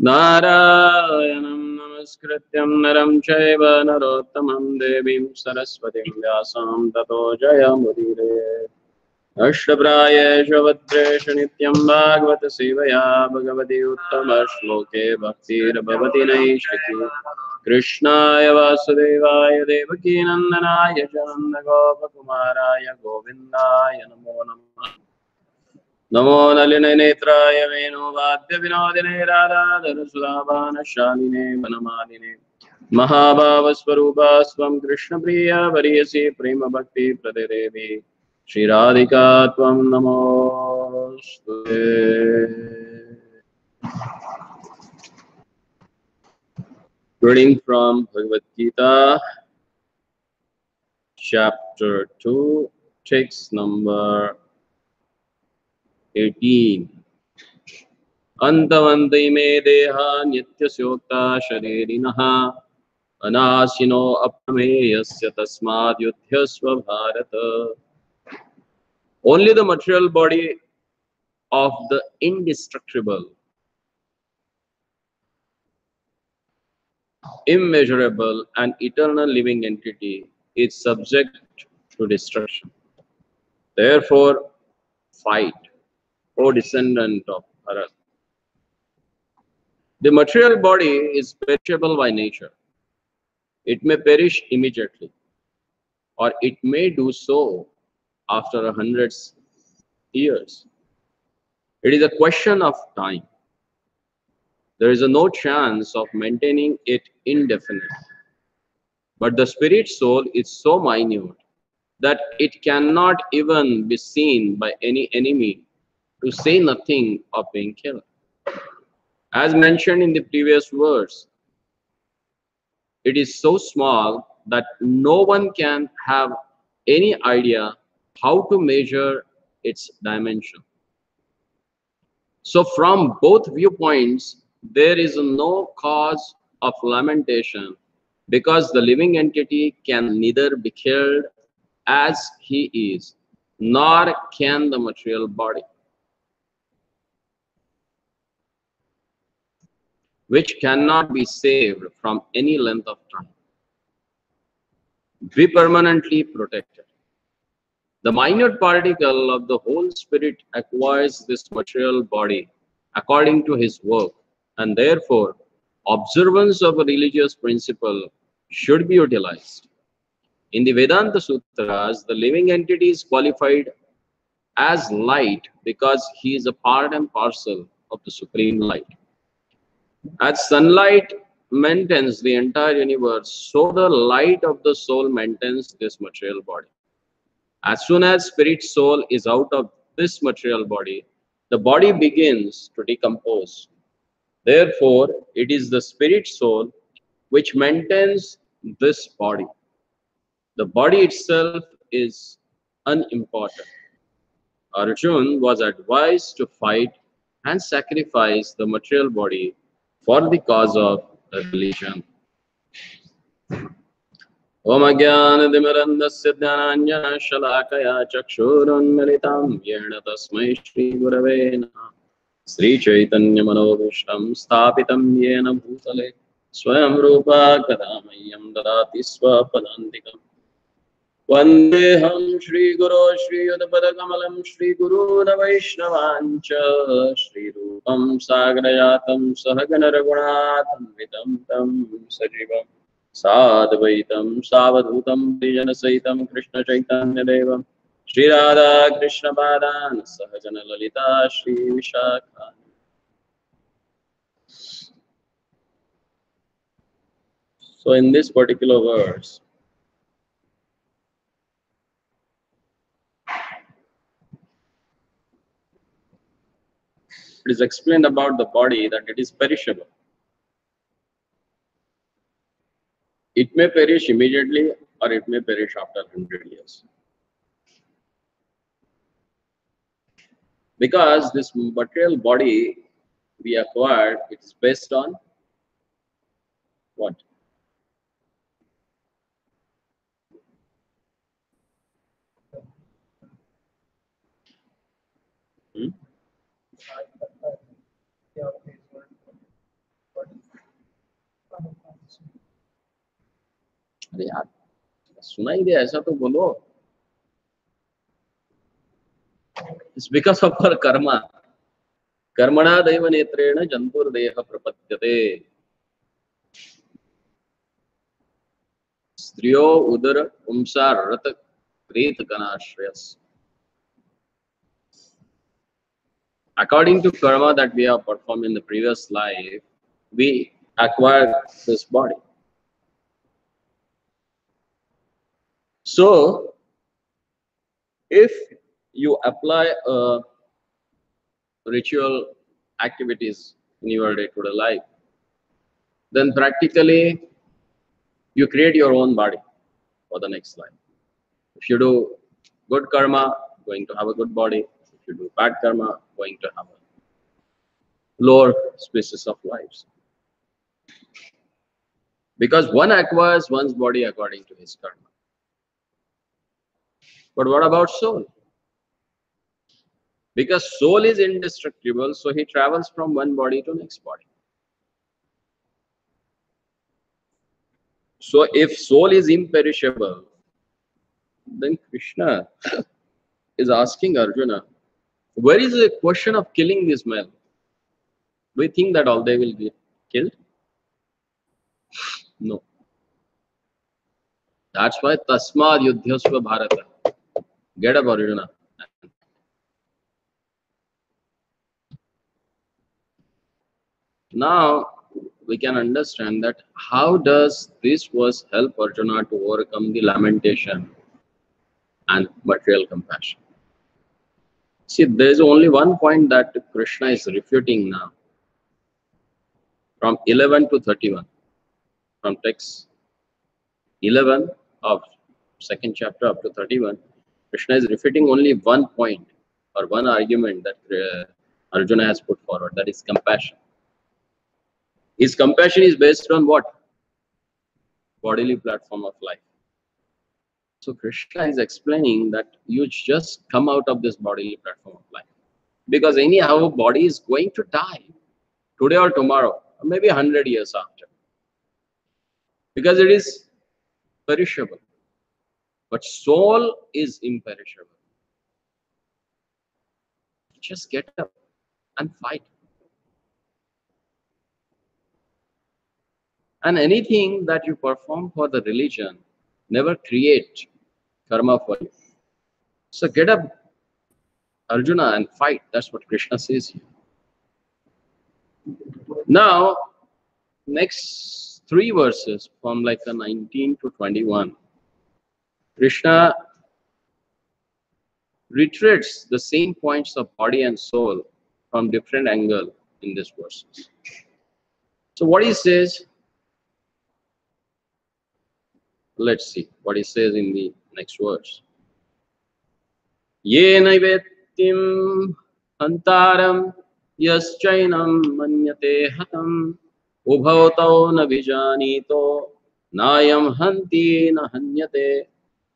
नारायणं नमस्कृत्यं नरं चैव नरोत्तमं देवीं सरस्वतीं व्यासं ततो जयमुदीरये। अष्टप्रायेषु भद्रेषु नित्यं भागवत सेवया भगवती उत्तमश्लोके भक्तिर्भवति नैष्टिकी। कृष्णाय वासुदेवाय देवकीनन्दनाय च नन्दगोपकुमाराय गोविन्दाय नमो नमः। नमो नलिननेत्राय वेणुवाद्यविनोदिने राधाधरसुधापानशालिने वनमालिने महाभावस्वरूपास्त्वं कृष्णप्रिया वरीयसी प्रेमभक्तिप्रददेवी श्रीराधिका त्वं नमोऽस्तुते। Reading from Bhagavad Gita, chapter 2, text number 18. अंतवन्ति मे देहा नित्यस्योक्ता शरीरिणः अनाशिनो अप्रमेयस्य तस्माद् युध्यस्व Bharat. Only the material body of the indestructible, immeasurable and eternal living entity is subject to destruction. Therefore, fight, O descendant of Bharat. The material body is perishable by nature. It may perish immediately, or it may do so after 100 years. It is a question of time. There is no chance of maintaining it indefinitely. But the spirit soul is so minute that it cannot even be seen by any enemy, to say nothing of being killed. As mentioned in the previous verse, it is so small that no one can have any idea how to measure its dimension. So from both viewpoints, there is no cause of lamentation, because the living entity can neither be killed as he is, nor can the material body, which cannot be saved from any length of time, be permanently protected. The minute particle of the whole spirit acquires this material body according to his work, and therefore observance of a religious principle should be utilized. In the Vedanta Sutras, the living entity is qualified as light because he is a part and parcel of the supreme light. As sunlight maintains the entire universe, so the light of the soul maintains this material body. As soon as spirit soul is out of this material body, the body begins to decompose. Therefore, it is the spirit soul which maintains this body. The body itself is unimportant. Arjun was advised to fight and sacrifice the material body for the cause of religion. Om Ajnanatimirandasya Jnananjana Chakshurunmilitam Yena Tasmai Shri Gurave Namaha. Sri Chaitanya Manobhishtam Sthapitam Yena Bhutale Swayam Rupa Kadamayam Dadati Swapadantikam. Vandeham Shri Guru Shri Yudapadakammalam Shri Guru Vaishnavancha Shri Rupam Sagrayatam Sahagana Raghunatham Vitam Tam Sajivam Sadvaitam Savadhutam Prijanasahitam Krishna Chaitanya Devam Shri Radha Krishna Padan Sahajana Lalita Shri Vishakha. So in this particular verse, it is explained about the body that it is perishable. It may perish immediately or it may perish after 100 years. Because this material body we acquired, it's based on what? Hmm? अरे यार सुनाई दे ऐसा तो बोलो. It's because of our karma. कर्मणा दैव नेत्रेण जंतुर्देह प्रपद्यते. स्त्रियो उदर पुंसा रत प्रेत गणाश्रयस. According to karma that we have performed in the previous life, we acquire this body. So, if you apply ritual activities in your day-to-day life, then practically you create your own body for the next life. If you do good karma, going to have a good body. If you do bad karma, going to have a lower species of lives. Because one acquires one's body according to his karma. But what about soul? Because soul is indestructible, so he travels from one body to next body. So if soul is imperishable, then Krishna is asking Arjuna, where is the question of killing this man? Do you think that all they will be killed? No. That's why Tasmad Yudhyasva Bharata. Get up, Arjuna. Now we can understand that how does this verse help Arjuna to overcome the lamentation and material compassion. See, there is only one point that Krishna is refuting now. From 11 to 31, from text 11 of second chapter up to 31, Krishna is refuting only one point or one argument that Arjuna has put forward, that is compassion. His compassion is based on what? Bodily platform of life. So Krishna is explaining that you just come out of this bodily platform of life. Because anyhow, body is going to die today or tomorrow, or maybe 100 years after. Because it is perishable. But soul is imperishable. Just get up and fight. And anything that you perform for the religion never create karma for you. So get up, Arjuna, and fight. That's what Krishna says here. Now, next three verses from like a 19 to 21, Krishna reiterates the same points of body and soul from different angle in these verses. So what he says, let's see what he says in the next verse. Ye naivettim hantaram yaschainam manyate hatam ubhautau na vijanito nayam hanti na hanyate.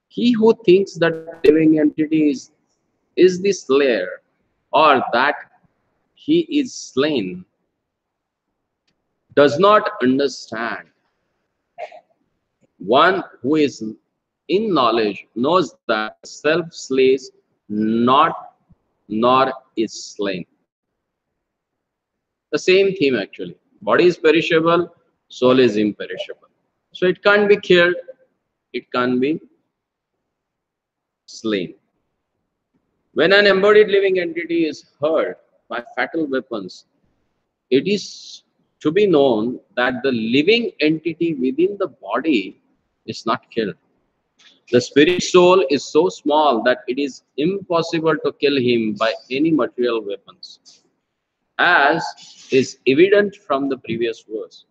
He who thinks that living entity is the slayer or that he is slain does not understand. One who is in knowledge knows that self slays not nor is slain. The same theme actually. Body is perishable, soul is imperishable. So it can't be killed, it can't be slain. When an embodied living entity is hurt by fatal weapons, it is to be known that the living entity within the body is not killed. The spirit soul is so small that it is impossible to kill him by any material weapons, as is evident from the previous verse.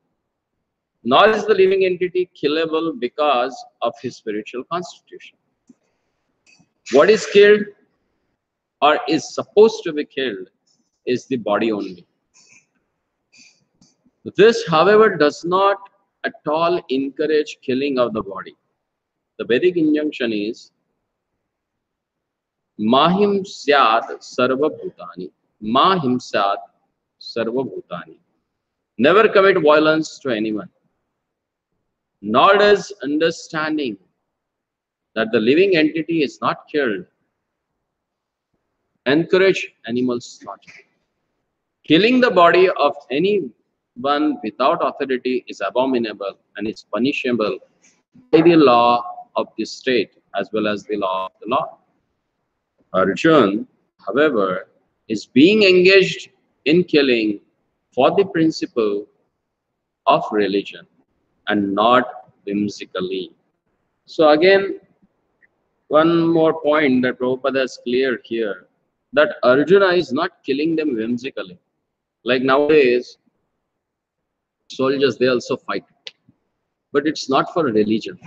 Nor is the living entity killable because of his spiritual constitution. What is killed or is supposed to be killed is the body only. This, however, does not at all encourage killing of the body. The Vedic injunction is Mahim Syat Sarva Bhutani. Mahim Syat Sarva Bhutani. Never commit violence to anyone. nor does understanding that the living entity is not killed encourage animal slaughter. Killing the body of anyone without authority is abominable and is punishable by the law of the state as well as the law of the law. Arjun, however, is being engaged in killing for the principle of religion and not whimsically. So again, one more point that Prabhupada has cleared here, that Arjuna is not killing them whimsically. Like nowadays, soldiers, they also fight. But it's not for religion.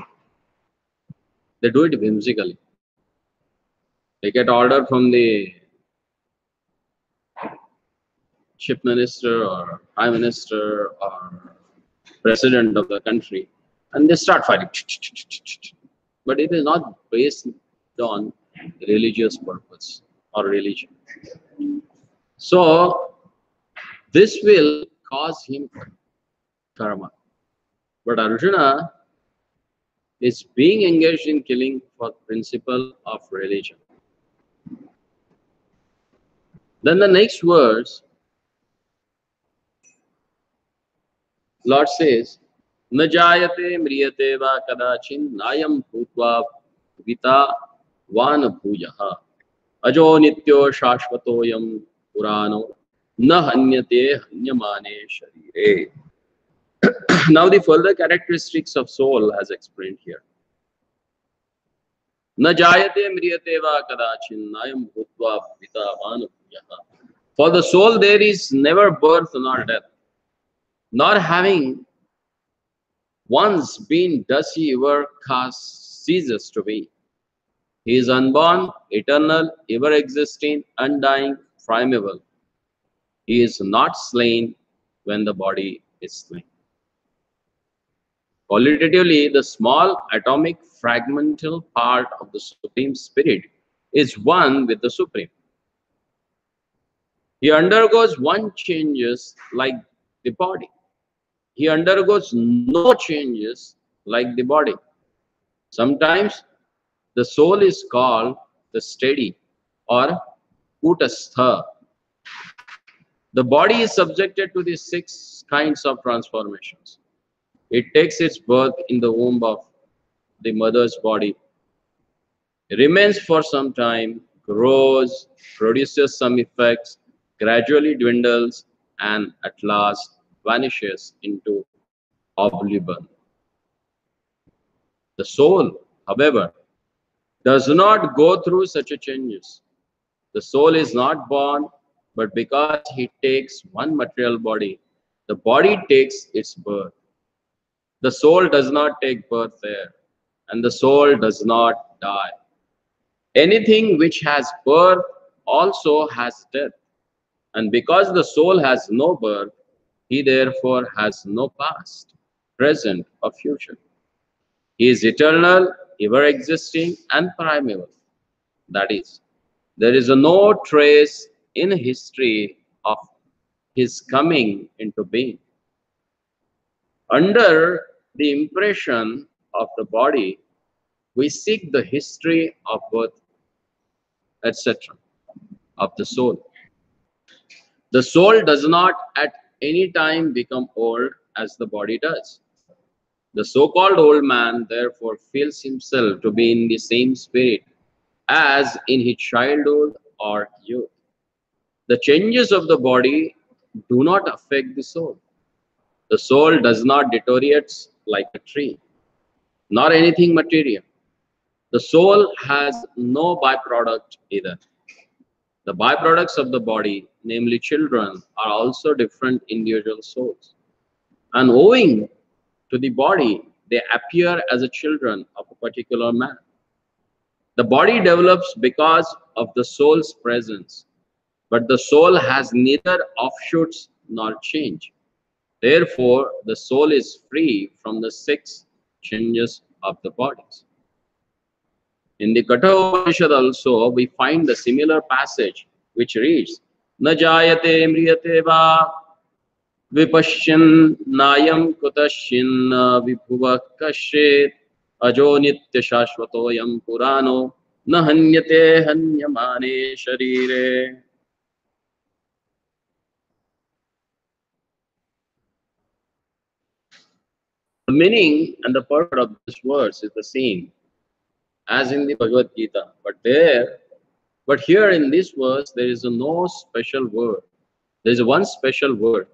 They do it whimsically. They get order from the chief minister or prime minister or president of the country, and they start fighting. But it is not based on religious purpose or religion. So this will cause him karma. But Arjuna is being engaged in killing for principle of religion. Then the next verse, Lord says, "Na jayate mriyate va kadachin nayam bhutva vita van bhujaha ajo nityo shashvatoyam purano na hanyate hanyamane sharire." Now the further characteristics of soul has explained here. Na jayate mriyate va kadachin nayam bhutva vita van bhujaha. For the soul there is never birth nor death, nor having once been does he ever ceases to be. He is unborn, eternal, ever existing, undying, primeval. He is not slain when the body is slain. Qualitatively, the small atomic fragmental part of the Supreme Spirit is one with the Supreme. He undergoes one changes like the body. He undergoes no changes like the body. Sometimes the soul is called the steady or kutastha. The body is subjected to the 6 kinds of transformations. It takes its birth in the womb of the mother's body, remains for some time, grows, produces some effects, gradually dwindles, and at last vanishes into oblivion. The soul, however, does not go through such a changes. The soul is not born, but because he takes one material body, the body takes its birth. The soul does not take birth there, and the soul does not die. Anything which has birth also has death. And because the soul has no birth, he therefore has no past, present, or future. He is eternal, ever existing, and primeval. That is, there is no trace in history of his coming into being. Under the impression of the body, we seek the history of birth, etc., of the soul. The soul does not at any time become old as the body does. The so-called old man therefore feels himself to be in the same spirit as in his childhood or youth. The changes of the body do not affect the soul. The soul does not deteriorate like a tree, nor anything material. The soul has no byproduct either. The byproducts of the body, namely children, are also different individual souls. And owing to the body, they appear as a children of a particular man. The body develops because of the soul's presence, but the soul has neither offshoots nor change. Therefore, the soul is free from the 6 changes of the bodies. In the Katha Upanishad also, we find the similar passage which reads, "Na jayate mriyate va विपश्यन् नायं कुतश्चिन्न विभुवः कश्चित् अजो नित्य शाश्वतोऽयं पुराणो न हन्यते हन्यमाने शरीरे. The meaning and the purport of this verse is the same as in the Bhagavad Gita, but here in this verse there is no special word. There is one special word,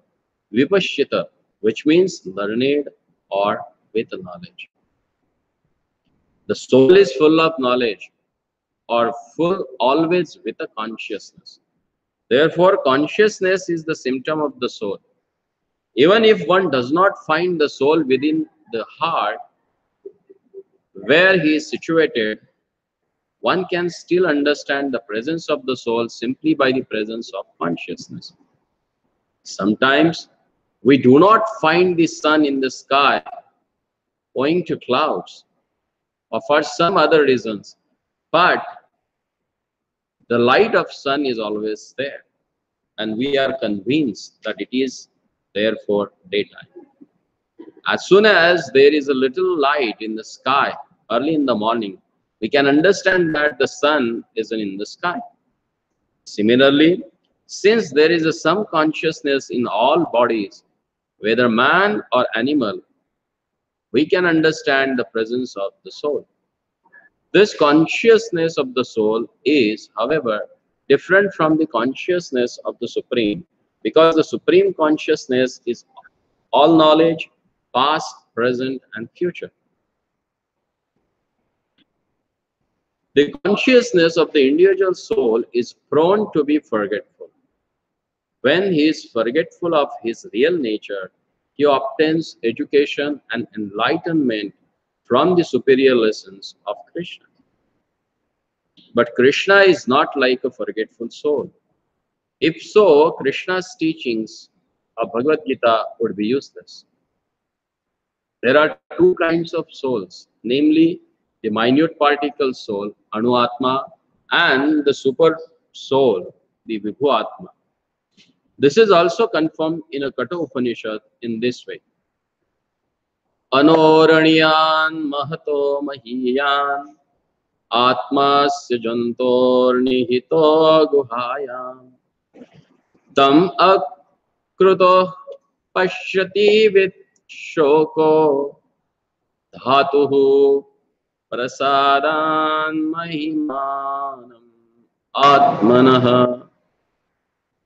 vipashyita, which means learned or with knowledge. The soul is full of knowledge or full always with a consciousness. Therefore, consciousness is the symptom of the soul. Even if one does not find the soul within the heart where he is situated, one can still understand the presence of the soul simply by the presence of consciousness. Sometimes we do not find the sun in the sky owing to clouds or for some other reasons, but the light of sun is always there, and we are convinced that it is there for daytime. As soon as there is a little light in the sky early in the morning, we can understand that the sun isn't in the sky. Similarly, since there is some consciousness in all bodies, whether man or animal, we can understand the presence of the soul. This consciousness of the soul is, however, different from the consciousness of the Supreme, because the Supreme Consciousness is all knowledge, past, present, and future. The consciousness of the individual soul is prone to be forgetful. When he is forgetful of his real nature, he obtains education and enlightenment from the superior lessons of Krishna. But Krishna is not like a forgetful soul. If so, Krishna's teachings of Bhagavad Gita would be useless. There are two kinds of souls, namely the minute particle soul, Anu Atma, and the super soul, the Vibhu Atma. This is also confirmed in a Katha Upanishad in this way. Anoraniyan mahato mahiyan atmasya jantor nihito guhayam tam akruto pashyati vid shoko dhatuhu prasadan mahimanam atmanah.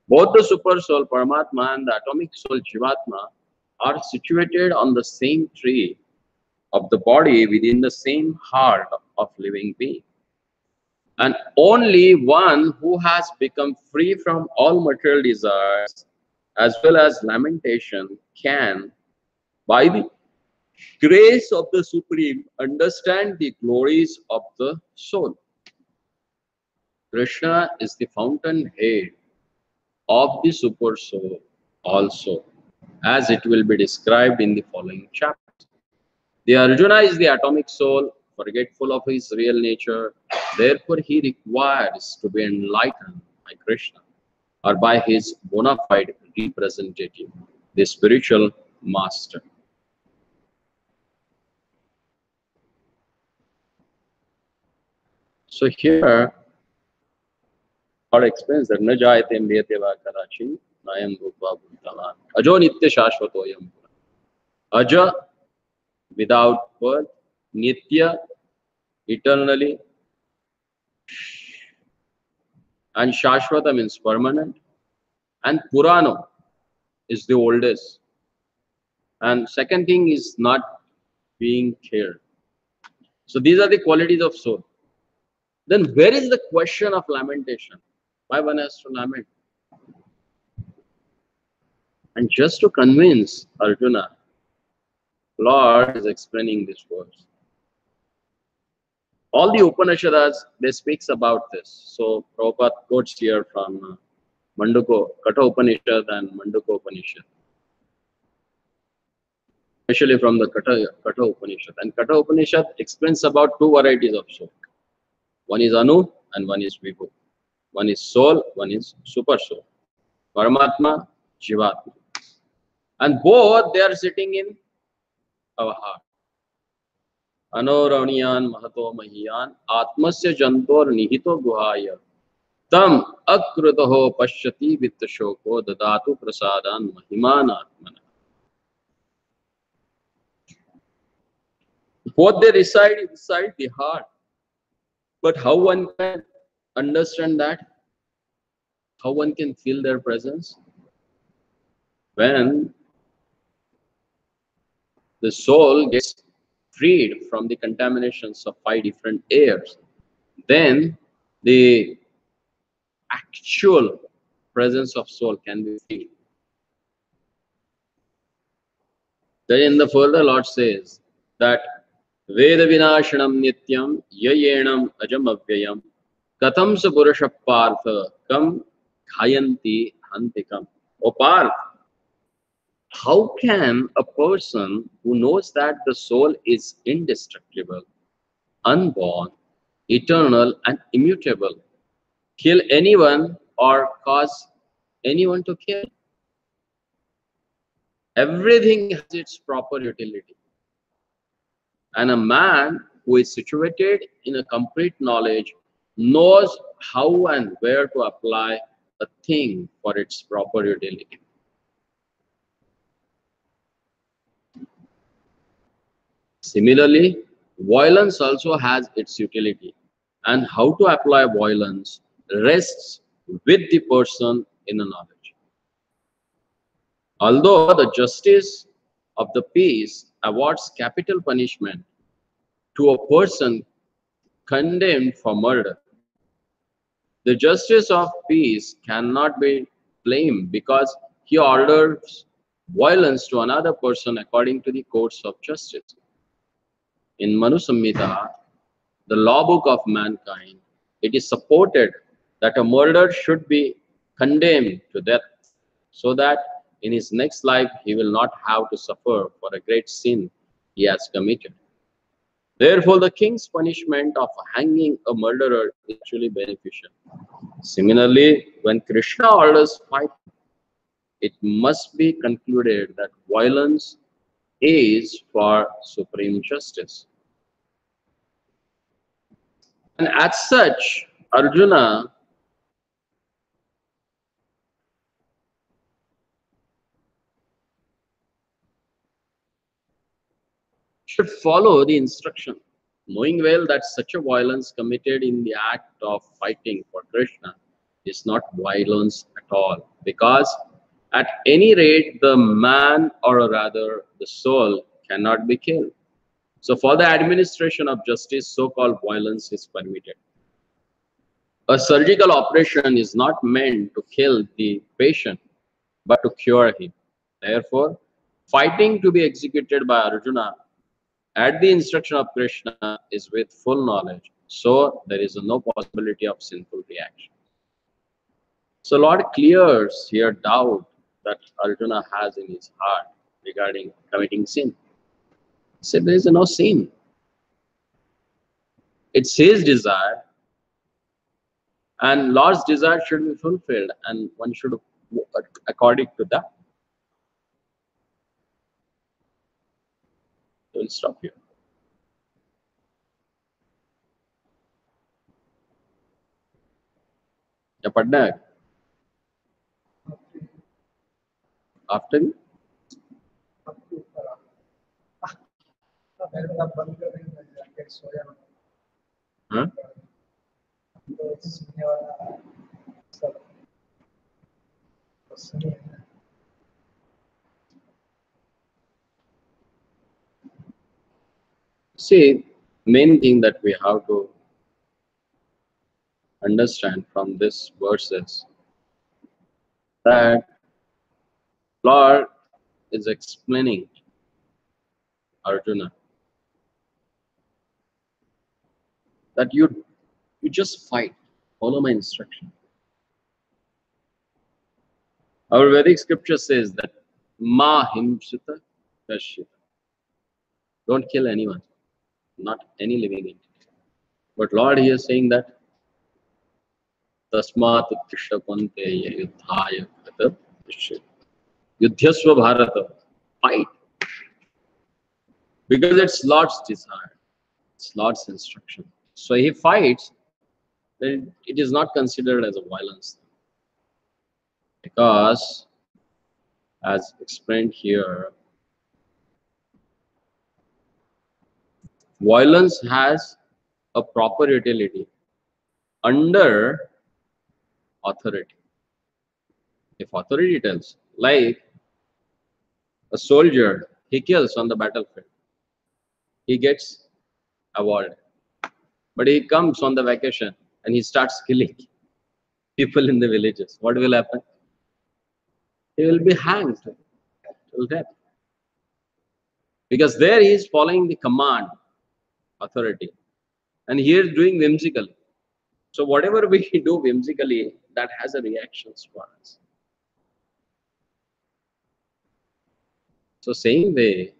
Both the super soul Paramatma and the atomic soul Jivatma are situated on the same tree of the body within the same heart of living being. And only one who has become free from all material desires as well as lamentation can, by the grace of the Supreme, understand the glories of the soul. Krishna is the fountainhead of the super soul also, as it will be described in the following chapters. The Arjuna is the atomic soul, forgetful of his real nature. Therefore, he requires to be enlightened by Krishna or by his bona fide representative, the spiritual master. So here, Lord explains that na jayate mriyate va kadachin nayam bhutva bhutavan ajo nitya shashvatoyam. Aja, without birth, nitya, eternally, and shashvata means permanent, and purano is the oldest, and second thing is not being cared. So these are the qualities of soul. Then where is the question of lamentation? Why one has to lament? And just to convince Arjuna, Lord is explaining this verse. All the Upanishads, they speaks about this. So Prabhupada quotes here from Mandukya, Katha Upanishad and Mandukya Upanishad, especially from the Katha Upanishad. And Katha Upanishad explains about two varieties of soul. One is Anu and one is Vibhu. One is soul, one is super soul. Paramatma, Jivatma. And both they are sitting in our heart. Anoraniyan mahato mahiyan atmasya jantor nihito guhaya tam akrutaho pashyati vittashoko dadatu prasadan mahiman atmana. Both they reside inside the heart. But how one can understand that? How one can feel their presence? When the soul gets freed from the contaminations of 5 different airs, then the actual presence of soul can be felt. Then in the further Lord says that Veda Vinashanam Nityam Yayenam Ajam Avyayam Katam Sa Purusha Partha Kam Khayanti Hantikam. O Parth, how can a person who knows that the soul is indestructible, unborn, eternal, and immutable kill anyone or cause anyone to kill? Everything has its proper utility. And a man who is situated in a complete knowledge knows how and where to apply a thing for its proper utility. Similarly, violence also has its utility, and how to apply violence rests with the person in a knowledge. Although the justice of the peace awards capital punishment to a person condemned for murder, the justice of peace cannot be blamed because he orders violence to another person according to the courts of justice. In Manu Samhita, the law book of mankind, it is supported that a murderer should be condemned to death so that in his next life he will not have to suffer for a great sin he has committed. Therefore, the king's punishment of hanging a murderer is actually beneficial. Similarly, when Krishna orders fight, it must be concluded that violence is for supreme justice. And as such, Arjuna should follow the instruction, knowing well that such a violence committed in the act of fighting for Krishna is not violence at all, because at any rate the man, or rather the soul, cannot be killed. So for the administration of justice, so-called violence is permitted. A surgical operation is not meant to kill the patient, but to cure him. Therefore, fighting to be executed by Arjuna at the instruction of Krishna is with full knowledge. So there is no possibility of sinful reaction. So Lord clears here doubt that Arjuna has in his heart regarding committing sin. He said there is no sin. It's his desire, and Lord's desire should be fulfilled, and one should according to that. We'll stop here. क्या पढ़ना है after you हाँ See, main thing that we have to understand from this verse is that Lord is explaining Arjuna that you just fight, follow my instruction. Our Vedic scripture says that Ma himsita kashita. Don't kill anyone, not any living entity. But Lord here is saying that Tasmat Krishna Pante Yudhaya Kata Krishna. Yudhyasva Bharata. Fight. Because it's Lord's desire. It's Lord's instruction. So he fights, then it is not considered as a violence. Because, as explained here, violence has a proper utility under authority. If authority tells, like a soldier, he kills on the battlefield, he gets award. But he comes on the vacation and he starts killing people in the villages. What will happen? He will be hanged till death. Because there he is following the command, authority. And here doing whimsically. So whatever we do whimsically, that has a reactions for us. So same way,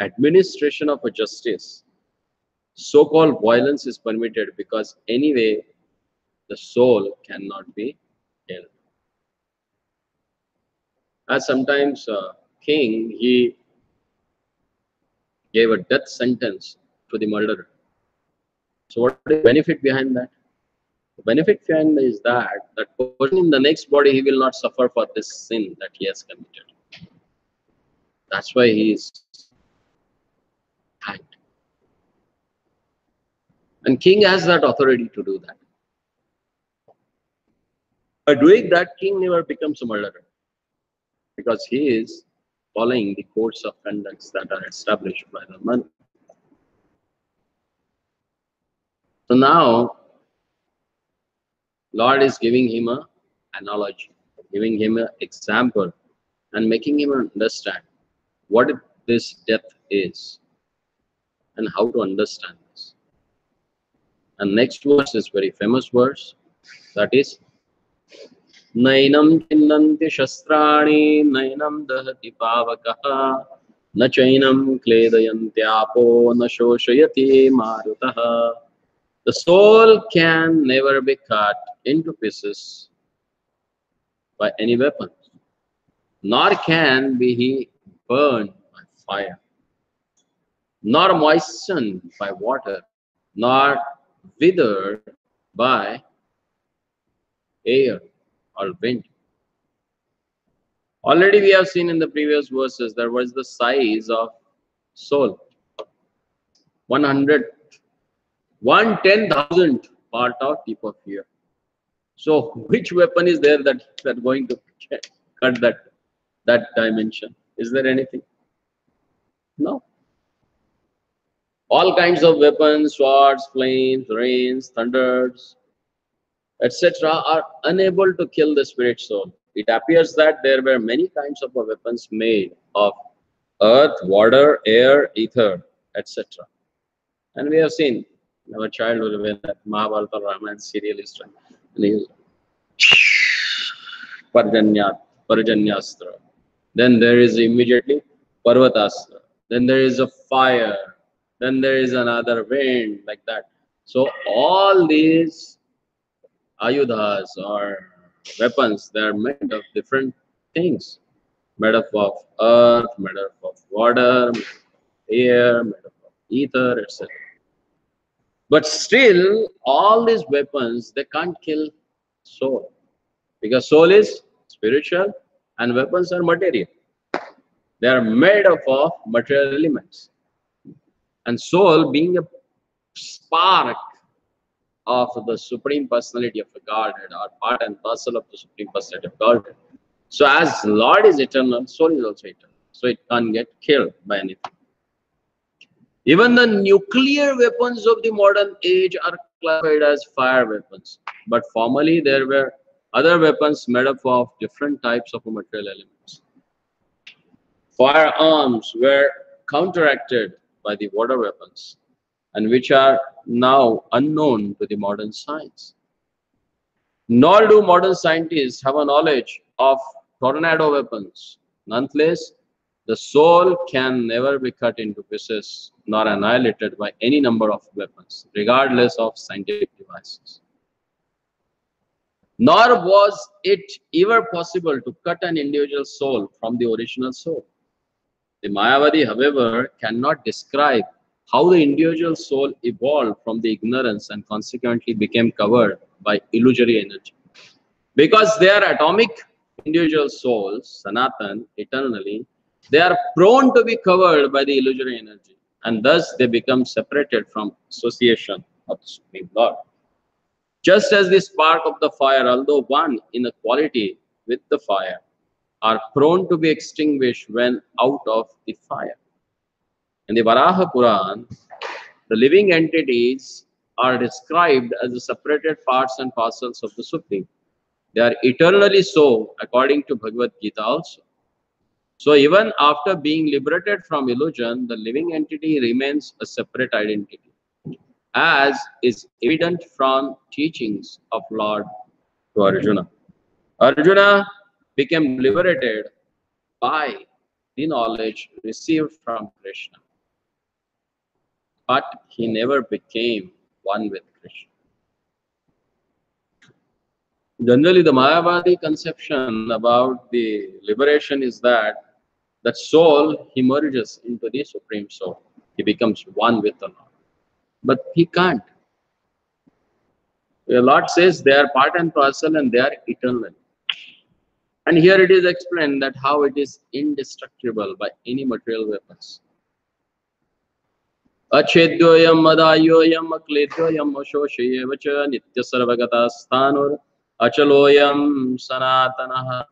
administration of a justice, so-called violence is permitted because anyway, the soul cannot be killed. As sometimes king, he gave a death sentence to the murderer. So what is the benefit behind that? The benefit behind is that person in the next body, he will not suffer for this sin that he has committed. That's why he is hanged. And king has that authority to do that. By doing that, king never becomes a murderer because he is following the course of conducts that are established by the monarch. So now, Lord is giving him an analogy, giving him an example, and making him understand what this death is and how to understand this. And next verse is very famous verse, that is Nainam chinnanti shastrani nainam dahati pavakaha na chainam kledayantyapo na shoshayati marutaha. The soul can never be cut into pieces by any weapon, nor can be he burned by fire, nor moistened by water, nor withered by air or wind. Already we have seen in the previous verses there was the size of soul, 110,000 part of tip of ear. So which weapon is there that going to cut that dimension? Is there anything? No. All kinds of weapons, swords, flames, rains, thunders, etc. are unable to kill the spirit soul. It appears that there were many kinds of weapons made of earth, water, air, ether, etc. And we have seen in our childhood when that Mahabharata Ramayana serial is trying. Parjanyastra. Then there is immediately Parvatastra. Then there is a fire. Then there is another wind, like that. So all these ayudhas or weapons, they are made of different things. Made up of earth, made up of water, made up of air, made up of ether, etc. But still, all these weapons, they can't kill soul. Because soul is spiritual and weapons are material. They are made up of material elements. And soul being a spark of the Supreme Personality of the Godhead, or part and parcel of the Supreme Personality of Godhead. So as Lord is eternal, soul is also eternal. So it can't get killed by anything. Even the nuclear weapons of the modern age are classified as fire weapons. But formerly there were other weapons made up of different types of material elements. Firearms were counteracted by the water weapons, and which are now unknown to the modern science. Nor do modern scientists have a knowledge of tornado weapons. Nonetheless, the soul can never be cut into pieces nor annihilated by any number of weapons, regardless of scientific devices. Nor was it ever possible to cut an individual soul from the original soul. The Mayavadi, however, cannot describe how the individual soul evolved from the ignorance and consequently became covered by illusory energy. Because they are atomic individual souls, Sanatan, eternally, they are prone to be covered by the illusory energy, and thus they become separated from association of the Supreme Lord. Just as the spark of the fire, although one in a quality with the fire, are prone to be extinguished when out of the fire. In the Varaha Puran, the living entities are described as the separated parts and parcels of the Supreme. They are eternally so, according to Bhagavad Gita also. So even after being liberated from illusion, the living entity remains a separate identity, as is evident from teachings of Lord to Arjuna. Arjuna became liberated by the knowledge received from Krishna, but he never became one with Krishna. Generally, the Mayavadi conception about the liberation is that soul, he merges into the Supreme Soul. He becomes one with the Lord. But he can't. The Lord says they are part and parcel and they are eternal. And here it is explained that how it is indestructible by any material weapons. Achedyoyam adayoyam akledyoyam ashosheyevacha nitya sarvagata sthanur achaloyam sanatanaha.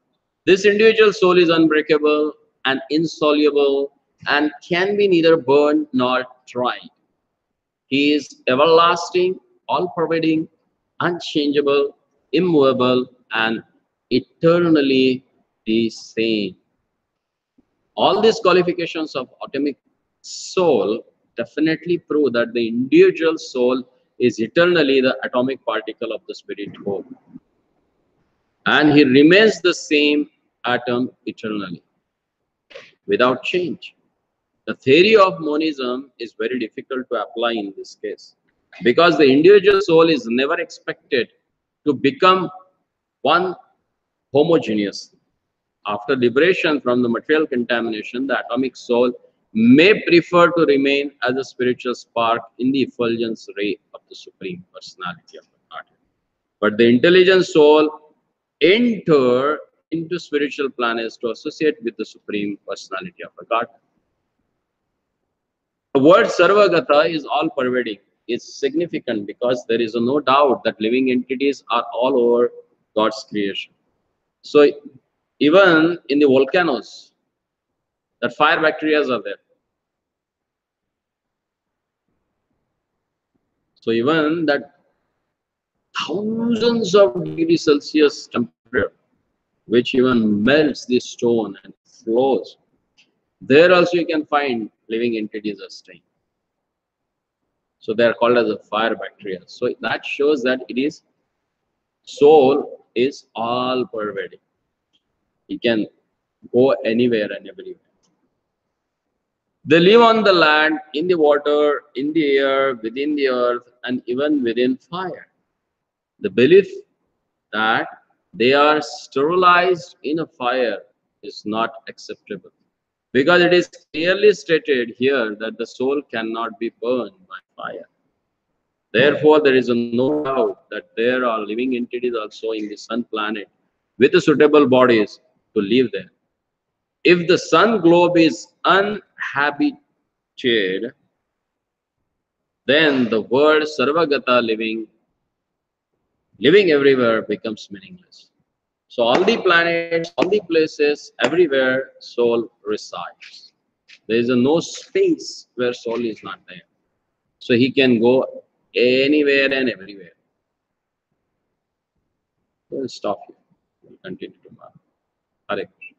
This individual soul is unbreakable and insoluble and can be neither burned nor tried. He is everlasting, all-pervading, unchangeable, immovable, and eternally the same. All these qualifications of atomic soul definitely prove that the individual soul is eternally the atomic particle of the spirit whole. And he remains the same atom eternally, without change. The theory of monism is very difficult to apply in this case, because the individual soul is never expected to become one homogeneous. After liberation from the material contamination, the atomic soul may prefer to remain as a spiritual spark in the effulgence ray of the Supreme Personality of the Godhead. But the intelligent soul enter into spiritual planets to associate with the Supreme Personality of the Godhead. The word Sarvagata is all pervading. It's significant because there is no doubt that living entities are all over God's creation. So even in the volcanoes, that fire bacteria are there. So even that thousands of degrees Celsius temperature, which even melts the stone and flows, there also you can find living entities are staying. So they are called as a fire bacteria. So that shows that it is soul is all pervading. It can go anywhere and everywhere. They live on the land, in the water, in the air, within the earth, and even within fire. The belief that they are sterilized in a fire is not acceptable, because it is clearly stated here that the soul cannot be burned by fire. Therefore, there is no doubt that there are living entities also in the sun planet with suitable bodies to live there. If the sun globe is uninhabited, then the word Sarvagata, living everywhere, becomes meaningless. So all the planets, all the places, everywhere soul resides. There is no space where soul is not there. So he can go anywhere and everywhere. We'll stop here. We'll continue tomorrow. Hare Krishna.